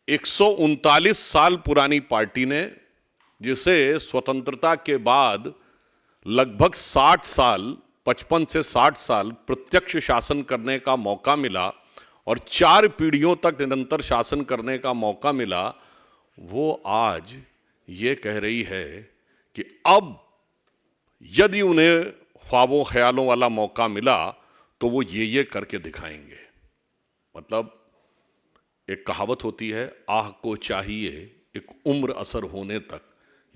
139 साल पुरानी पार्टी ने, जिसे स्वतंत्रता के बाद लगभग 60 साल, 55 से 60 साल प्रत्यक्ष शासन करने का मौका मिला और 4 पीढ़ियों तक निरंतर शासन करने का मौका मिला, वो आज ये कह रही है कि अब यदि उन्हें ख्वाबों ख्यालों वाला मौका मिला तो वो ये करके दिखाएंगे। मतलब एक कहावत होती है, आह को चाहिए एक उम्र असर होने तक।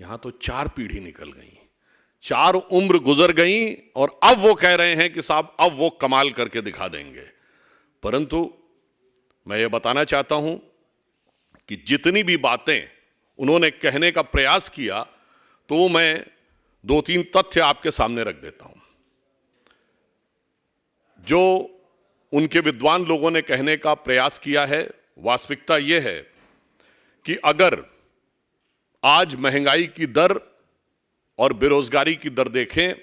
यहां तो 4 पीढ़ी निकल गई, 4 उम्र गुजर गई और अब वो कह रहे हैं कि साहब अब वो कमाल करके दिखा देंगे। परंतु मैं ये बताना चाहता हूं कि जितनी भी बातें उन्होंने कहने का प्रयास किया, तो मैं 2-3 तथ्य आपके सामने रख देता हूं। जो उनके विद्वान लोगों ने कहने का प्रयास किया है, वास्तविकता यह है कि अगर आज महंगाई की दर और बेरोजगारी की दर देखें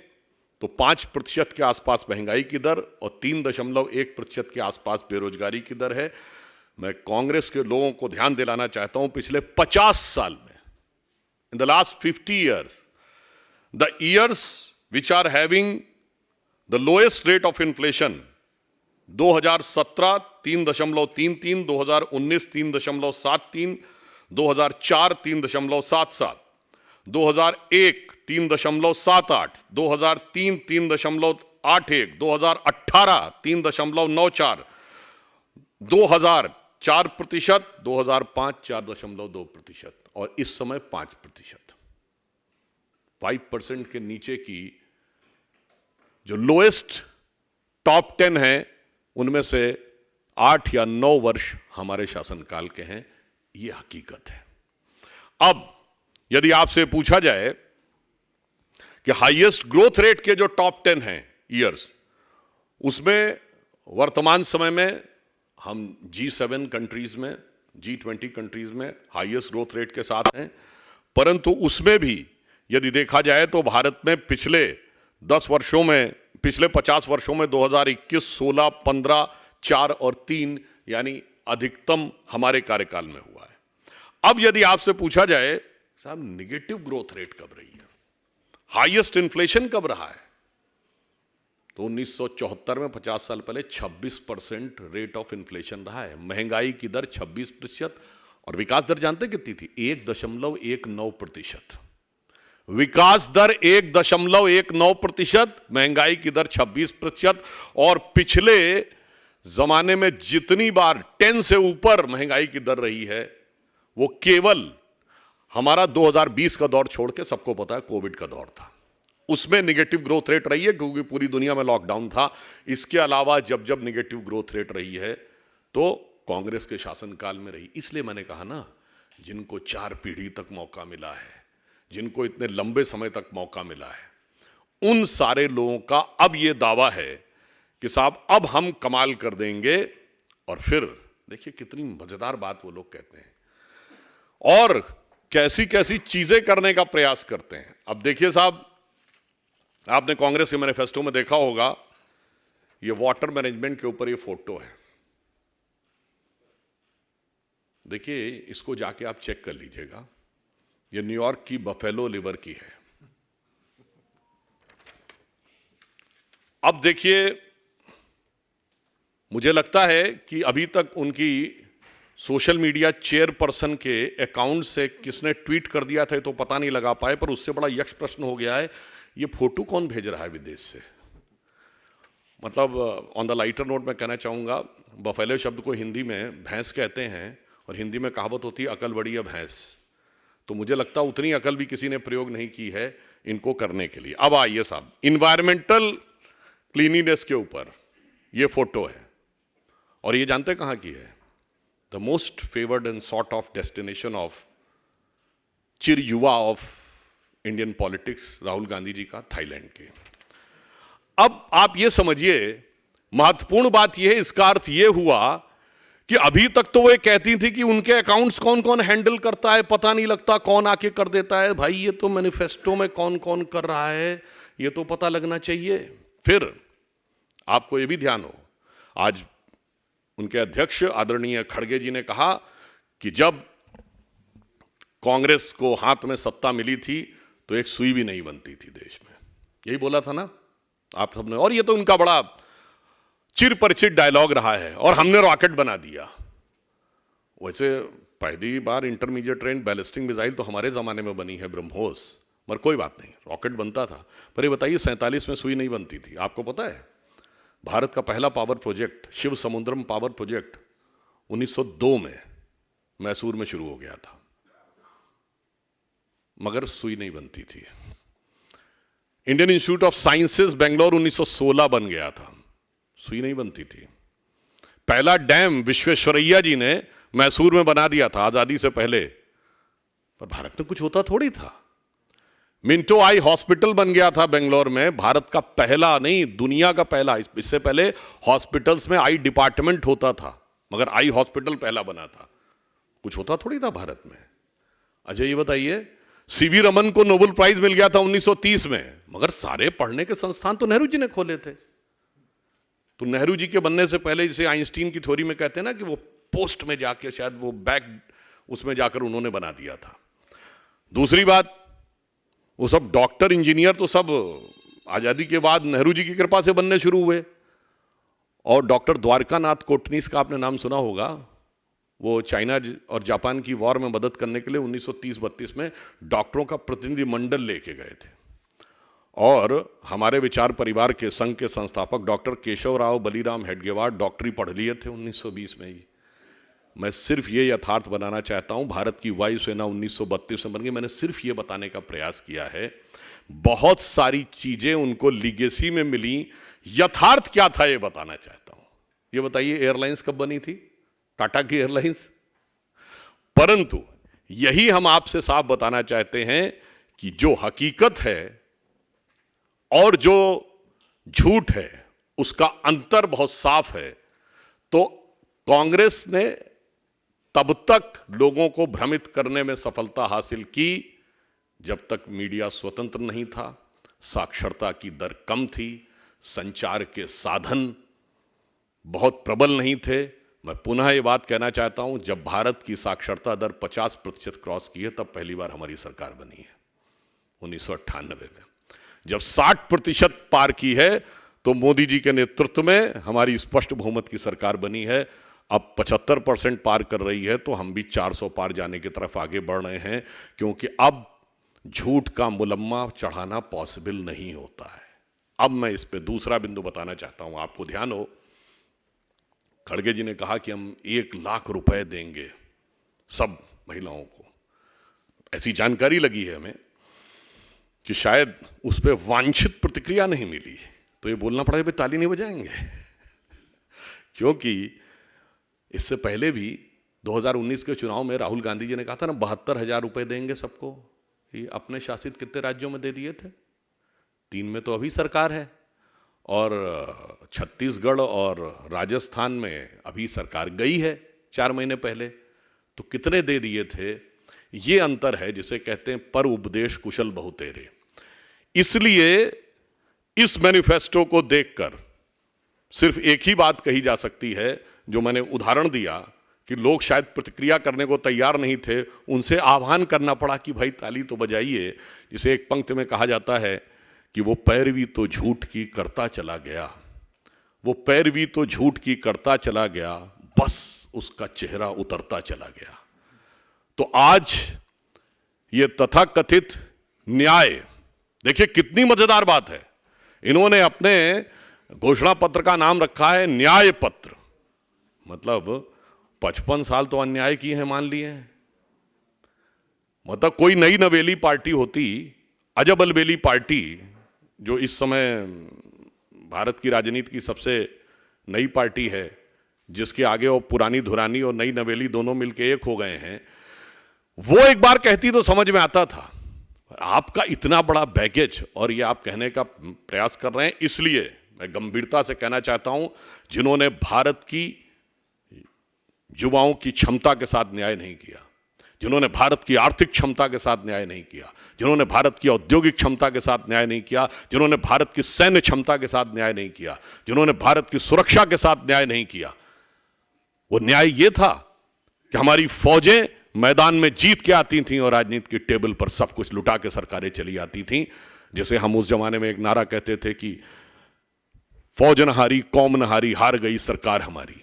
तो 5% के आसपास महंगाई की दर और 3.1% के आसपास बेरोजगारी की दर है। मैं कांग्रेस के लोगों को ध्यान दिलाना चाहता हूं, पिछले 50 साल में, in the last 50 years, the years which are having the lowest rate of inflation, 2017 3.33, 2019 3.73, 2004 3.77, 2001 3.78, 2003 3.81, 2018 3.94, 2000 4%, 2005 4.2% और इस समय 5%। 5% के नीचे की जो लोएस्ट टॉप 10 है, उनमें से 8 या 9 वर्ष हमारे शासनकाल के हैं। यह हकीकत है। अब यदि आपसे पूछा जाए कि हाईएस्ट ग्रोथ रेट के जो टॉप 10 हैं ईयर्स, उसमें वर्तमान समय में हम G7 कंट्रीज में, G20 कंट्रीज में हाईएस्ट ग्रोथ रेट के साथ हैं। परंतु उसमें भी यदि देखा जाए तो भारत में पिछले 10 वर्षों में, पिछले 50 वर्षों में 2021, 16, 15, 4 और 3 यानी अधिकतम हमारे कार्यकाल में हुआ है। अब यदि आपसे पूछा जाए साहब निगेटिव ग्रोथ रेट कब रही है, हाईएस्ट इन्फ्लेशन कब रहा है, तो 1974 में 50 साल पहले 26% रेट ऑफ इन्फ्लेशन रहा है। महंगाई की दर 26% और विकास दर जानते कितनी थी? 1.19%। विकास दर 1.19%, महंगाई की दर 26%। और पिछले जमाने में जितनी बार 10 से ऊपर महंगाई की दर रही है, वो केवल हमारा 2020 का दौर छोड़ के सबको पता है कोविड का दौर था, उसमें निगेटिव ग्रोथ रेट रही है क्योंकि पूरी दुनिया में लॉकडाउन था। इसके अलावा जब जब निगेटिव ग्रोथ रेट रही है तो कांग्रेस के शासनकाल में रही। इसलिए मैंने कहा ना, जिनको 4 पीढ़ी तक मौका मिला है, जिनको इतने लंबे समय तक मौका मिला है, उन सारे लोगों का अब यह दावा है कि साहब अब हम कमाल कर देंगे। और फिर देखिए कितनी मजेदार बात वो लोग कहते हैं और कैसी कैसी चीजें करने का प्रयास करते हैं। अब देखिए साहब, आपने कांग्रेस के मैनिफेस्टो में देखा होगा, ये वाटर मैनेजमेंट के ऊपर ये फोटो है। देखिए, इसको जाके आप चेक कर लीजिएगा, ये न्यूयॉर्क की बफेलो रिवर की है। अब देखिए, मुझे लगता है कि अभी तक उनकी सोशल मीडिया चेयरपर्सन के अकाउंट से किसने ट्वीट कर दिया था तो पता नहीं लगा पाए, पर उससे बड़ा यक्ष प्रश्न हो गया है, ये फोटो कौन भेज रहा है विदेश से। मतलब ऑन द लाइटर नोट मैं कहना चाहूँगा, बफेलो शब्द को हिंदी में भैंस कहते हैं और हिंदी में कहावत होती है अकल बड़ी है भैंस। तो मुझे लगता है उतनी अकल भी किसी ने प्रयोग नहीं की है इनको करने के लिए। अब आइए साहब, इन्वायरमेंटल क्लीनिनेस के ऊपर ये फोटो है और ये जानते कहाँ की है? The most favoured and sort of destination of चिर युवा of Indian politics, Rahul Gandhi ji का, थाईलैंड के। अब आप ये समझिए, महत्वपूर्ण बात यह है, इसका अर्थ यह हुआ कि अभी तक तो वो कहती थी कि उनके अकाउंट्स कौन कौन हैंडल करता है पता नहीं लगता, कौन आके कर देता है। भाई ये तो मैनिफेस्टो में कौन कौन कर रहा है ये तो पता लगना चाहिए। फिर आपको ये भी ध्यान हो, आज उनके अध्यक्ष आदरणीय खड़गे जी ने कहा कि जब कांग्रेस को हाथ में सत्ता मिली थी तो एक सुई भी नहीं बनती थी देश में, यही बोला था ना आप सबने। और ये तो उनका बड़ा चिर परिचित डायलॉग रहा है, और हमने रॉकेट बना दिया। वैसे पहली बार इंटरमीडिएट रेंज बैलिस्टिक मिसाइल तो हमारे ज़माने में बनी है, ब्रह्मोस, मगर कोई बात नहीं, रॉकेट बनता था। पर ये बताइए 47 में सुई नहीं बनती थी। आपको पता है भारत का पहला पावर प्रोजेक्ट शिव समुद्रम पावर प्रोजेक्ट 1902 में मैसूर में शुरू हो गया था, मगर सुई नहीं बनती थी। Indian institute of sciences Bangalore 1916 बन गया था, सुई नहीं बनती थी। पहला डैम विश्वेश्वरैया जी ने मैसूर में बना दिया था आजादी से पहले, पर भारत में कुछ होता थोड़ी था। मिंटो आई हॉस्पिटल बन गया था बेंगलोर में, भारत का पहला नहीं दुनिया का पहला। इससे पहले हॉस्पिटल्स में आई डिपार्टमेंट होता था, मगर आई हॉस्पिटल पहला बना था। कुछ होता थोड़ी था भारत में। अच्छा ये बताइए सीवी रमन को नोबेल प्राइज मिल गया था 1930 में, मगर सारे पढ़ने के संस्थान तो नेहरू जी ने खोले थे। तो नेहरू जी के बनने से पहले, जैसे आइंस्टीन की थ्योरी में कहते हैं ना कि वो पोस्ट में जाके शायद वो बैक उसमें जाकर उन्होंने बना दिया था। दूसरी बात, वो सब डॉक्टर इंजीनियर तो सब आजादी के बाद नेहरू जी की कृपा से बनने शुरू हुए। और डॉक्टर द्वारकानाथ कोटनीस का आपने नाम सुना होगा, वो चाइना और जापान की वॉर में मदद करने के लिए 1930-32 में डॉक्टरों का प्रतिनिधि मंडल लेके गए थे। और हमारे विचार परिवार के संघ के संस्थापक डॉक्टर केशव राव बलीराम हेडगेवार डॉक्टरी पढ़ लिए थे 1920 में ही। मैं सिर्फ ये यथार्थ बनाना चाहता हूँ, भारत की वायुसेना 1932 में बन गई। मैंने सिर्फ ये बताने का प्रयास किया है, बहुत सारी चीजें उनको लीगेसी में मिली, यथार्थ क्या था ये बताना चाहता हूँ। ये बताइए एयरलाइंस कब बनी थी, टाटा की एयरलाइंस। परंतु यही हम आपसे साफ बताना चाहते हैं कि जो हकीकत है और जो झूठ है उसका अंतर बहुत साफ है। तो कांग्रेस ने तब तक लोगों को भ्रमित करने में सफलता हासिल की जब तक मीडिया स्वतंत्र नहीं था, साक्षरता की दर कम थी, संचार के साधन बहुत प्रबल नहीं थे। मैं पुनः ये बात कहना चाहता हूं, जब भारत की साक्षरता दर 50% क्रॉस की है तब पहली बार हमारी सरकार बनी है 1998 में। जब 60% पार की है तो मोदी जी के नेतृत्व में हमारी स्पष्ट बहुमत की सरकार बनी है। अब 75% पार कर रही है तो हम भी 400 पार जाने की तरफ आगे बढ़ रहे हैं, क्योंकि अब झूठ का मुलम्मा चढ़ाना पॉसिबल नहीं होता है। अब मैं इस पे दूसरा बिंदु बताना चाहता हूं, आपको ध्यान हो, खड़गे जी ने कहा कि हम 1 लाख रुपए देंगे सब महिलाओं को। ऐसी जानकारी लगी है हमें कि शायद उस पर वांछित प्रतिक्रिया नहीं मिली, तो ये बोलना पड़ा भाई ताली नहीं बजाएंगे क्योंकि इससे पहले भी 2019 के चुनाव में राहुल गांधी जी ने कहा था ना 72,000 रुपए देंगे सबको। ये अपने शासित कितने राज्यों में दे दिए थे, 3 में तो अभी सरकार है, और छत्तीसगढ़ और राजस्थान में अभी सरकार गई है 4 महीने पहले, तो कितने दे दिए थे। ये अंतर है जिसे कहते हैं पर उपदेश कुशल बहुतेरे। इसलिए इस मैनिफेस्टो को देखकर सिर्फ एक ही बात कही जा सकती है, जो मैंने उदाहरण दिया कि लोग शायद प्रतिक्रिया करने को तैयार नहीं थे, उनसे आह्वान करना पड़ा कि भाई ताली तो बजाइए। जिसे एक पंक्ति में कहा जाता है कि वो पैरवी तो झूठ की करता चला गया, वो पैरवी तो झूठ की करता चला गया, बस उसका चेहरा उतरता चला गया। तो आज ये तथाकथित न्याय, देखिए कितनी मजेदार बात है, इन्होंने अपने घोषणा पत्र का नाम रखा है न्याय पत्र। मतलब 55 साल तो अन्याय किए हैं मान लिए हैं। मतलब कोई नई नवेली पार्टी होती, अजब अलबेली पार्टी, जो इस समय भारत की राजनीति की सबसे नई पार्टी है, जिसके आगे वो पुरानी धुरानी और नई नवेली दोनों मिलके एक हो गए हैं, वो एक बार कहती तो समझ में आता था। आपका इतना बड़ा बैगेज, और ये आप कहने का प्रयास कर रहे हैं, इसलिए मैं गंभीरता से कहना चाहता हूं, जिन्होंने भारत की युवाओं की क्षमता के साथ न्याय नहीं किया, जिन्होंने भारत की आर्थिक क्षमता के साथ न्याय नहीं किया, जिन्होंने भारत की औद्योगिक क्षमता के साथ न्याय नहीं किया, जिन्होंने भारत की सैन्य क्षमता के साथ न्याय नहीं किया, जिन्होंने भारत की सुरक्षा के साथ न्याय नहीं किया, वो न्याय ये था कि हमारी फौजें मैदान में जीत के आती थीं और राजनीति की टेबल पर सब कुछ लुटा के सरकारें चली आती थीं। जैसे हम उस जमाने में एक नारा कहते थे कि फौज न हारी, कौम न हारी, हार गई सरकार हमारी।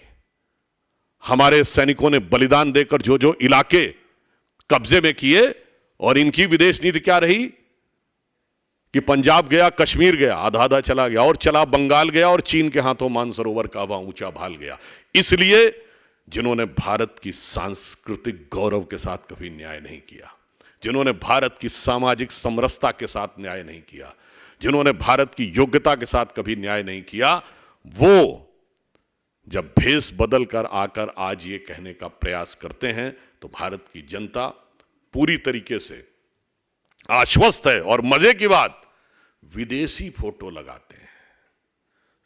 हमारे सैनिकों ने बलिदान देकर जो जो इलाके कब्जे में किए, और इनकी विदेश नीति क्या रही कि पंजाब गया, कश्मीर गया, आधा आधा चला गया, और चला बंगाल गया, और चीन के हाथों मानसरोवर का वहां ऊंचा भाल गया। इसलिए जिन्होंने भारत की सांस्कृतिक गौरव के साथ कभी न्याय नहीं किया, जिन्होंने भारत की सामाजिक समरसता के साथ न्याय नहीं किया, जिन्होंने भारत की योग्यता के साथ कभी न्याय नहीं किया, वो जब भेष बदल कर आकर आज ये कहने का प्रयास करते हैं तो भारत की जनता पूरी तरीके से आश्वस्त है। और मजे की बात, विदेशी फोटो लगाते हैं।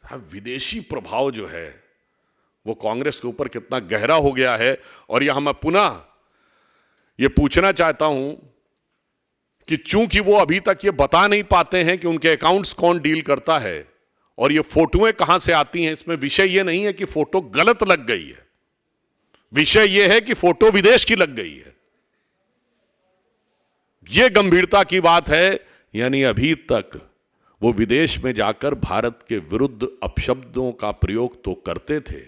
हाँ, विदेशी प्रभाव जो है वो कांग्रेस के ऊपर कितना गहरा हो गया है। और यहां मैं पुनः ये पूछना चाहता हूं कि चूंकि वो अभी तक ये बता नहीं पाते हैं कि उनके अकाउंट्स कौन डील करता है और ये फोटोएं कहां से आती हैं, इसमें विषय ये नहीं है कि फोटो गलत लग गई है, विषय ये है कि फोटो विदेश की लग गई है। ये गंभीरता की बात है। यानी अभी तक वो विदेश में जाकर भारत के विरुद्ध अपशब्दों का प्रयोग तो करते थे,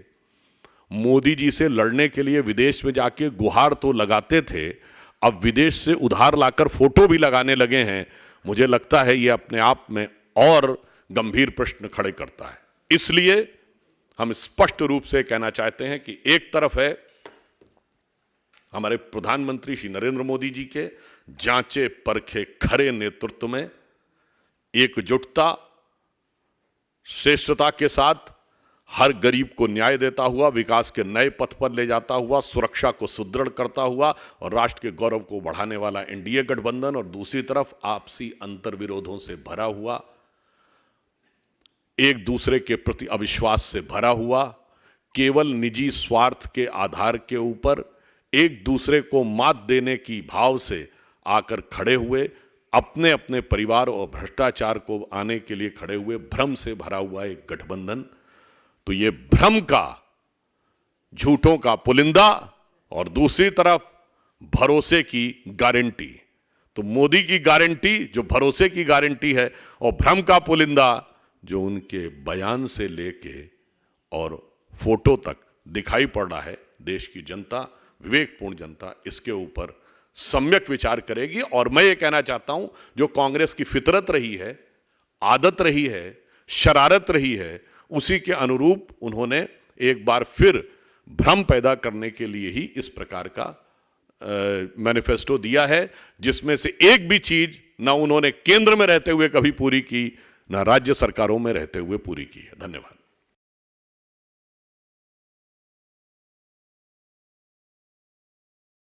मोदी जी से लड़ने के लिए विदेश में जाके गुहार तो लगाते थे, अब विदेश से उधार लाकर फोटो भी लगाने लगे हैं। मुझे लगता है ये अपने आप में और गंभीर प्रश्न खड़े करता है। इसलिए हम स्पष्ट रूप से कहना चाहते हैं कि एक तरफ है हमारे प्रधानमंत्री श्री नरेंद्र मोदी जी के जांचे परखे खरे नेतृत्व में एकजुटता, श्रेष्ठता के साथ हर गरीब को न्याय देता हुआ, विकास के नए पथ पर ले जाता हुआ, सुरक्षा को सुदृढ़ करता हुआ और राष्ट्र के गौरव को बढ़ाने वाला एनडीए गठबंधन, और दूसरी तरफ आपसी अंतर्विरोधों से भरा हुआ, एक दूसरे के प्रति अविश्वास से भरा हुआ, केवल निजी स्वार्थ के आधार के ऊपर एक दूसरे को मात देने की भाव से आकर खड़े हुए, अपने अपने परिवार और भ्रष्टाचार को आने के लिए खड़े हुए भ्रम से भरा हुआ एक गठबंधन। तो ये भ्रम का, झूठों का पुलिंदा और दूसरी तरफ भरोसे की गारंटी। तो मोदी की गारंटी जो भरोसे की गारंटी है और भ्रम का पुलिंदा जो उनके बयान से लेके और फोटो तक दिखाई पड़ रहा है। देश की जनता, विवेकपूर्ण जनता इसके ऊपर सम्यक विचार करेगी। और मैं ये कहना चाहता हूं, जो कांग्रेस की फितरत रही है, आदत रही है, शरारत रही है, उसी के अनुरूप उन्होंने एक बार फिर भ्रम पैदा करने के लिए ही इस प्रकार का मैनिफेस्टो दिया है, जिसमें से एक भी चीज ना उन्होंने केंद्र में रहते हुए कभी पूरी की, ना राज्य सरकारों में रहते हुए पूरी की है। धन्यवाद।